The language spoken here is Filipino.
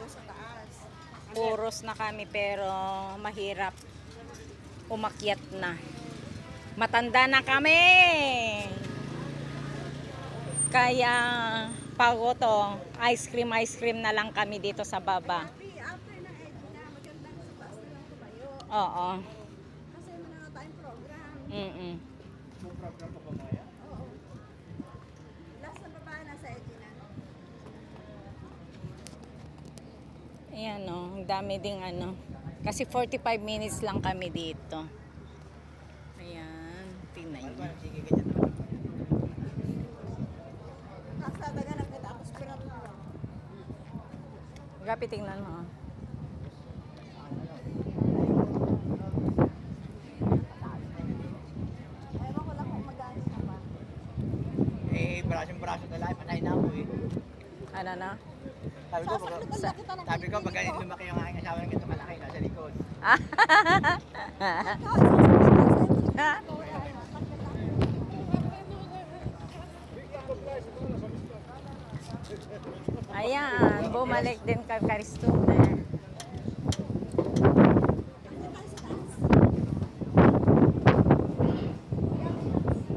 sa taas. Puros na kami pero mahirap umakyat na. Matanda na kami. Kaya pagod to, ice cream na lang kami dito sa baba. After ng Edna, magandang sa taas na lang tumayo. Oo. Kasi wala na tayong program. Mm. Oo. Last na baba na sa Edna. Ayan o, ang dami ding ano. Kasi 45 minutes lang kami dito. Ayan, tingnan nyo. Kasada ka nagkatapos pinap na. Gapi, tingnan mo. Ewan ko lang kung magano na pa. Braso na lang, patay na ako eh. Ano na? Sabi ko, pag lumaki yung aking asawa ng ganito malaki, nasa likod. Ayan, bumalik din kay Karistume.